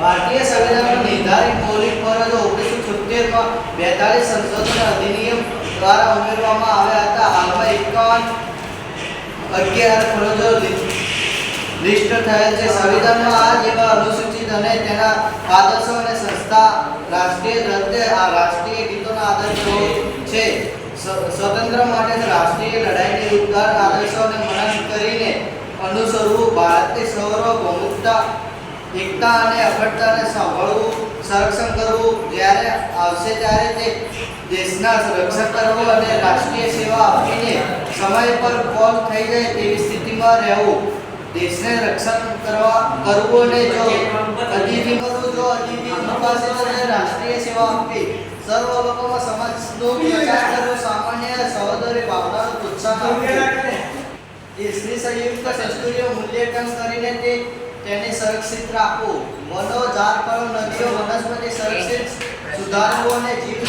ભારતીય સંવિધાનમાં નિર્ધારિત મૌલિક ફરજો 1976 માં 42 સંશોધન અધિનિયમ દ્વારા ઉમેરવામાં આવ્યા હતા. હાલમાં 11 ફરજો લિસ્ટ થયેલ છે. સંવિધાનમાં આ જેવા અનુસૂચિત અને તેના આદર્શો અને સંસ્થા રાષ્ટ્રીય ગીતોના આદર્શો છે. સ્વતંત્ર માટે રાષ્ટ્રીય લડાઈની ઉદ્ગાર આદર્શોને મનન કરીને અનુસરવું, ભારતની સાર્વભૌમતા, એકતા અને અખંડતાને સાંભળવું, સંરક્ષણ કરવું, જ્યારે આવશે ત્યારે તે દેશના રક્ષણ કરવું અને રાષ્ટ્રીય સેવા આપીને સમય પર ફોલ થઈ જાય તેવી સ્થિતિમાં રહેવું, દેશને રક્ષણ કરવું અને જો અતિથિ પાસે રાષ્ટ્રીય સેવા આપવી, સર્વ લોકોમાં સમાજનો પ્રચાર કરવો, સામાન્ય સહોદરી ભાવનાનું પ્રોત્સાહન આપવું, દેશની સંયુક્ત સંસ્કૃતિનું મૂલ્યાંકન કરીને તેને સુરક્ષિત રાખવું, વનો, ઝાડ, ફળો, નદીઓ, વનસ્પતિ સંરક્ષિત સુધારવું અને જીવ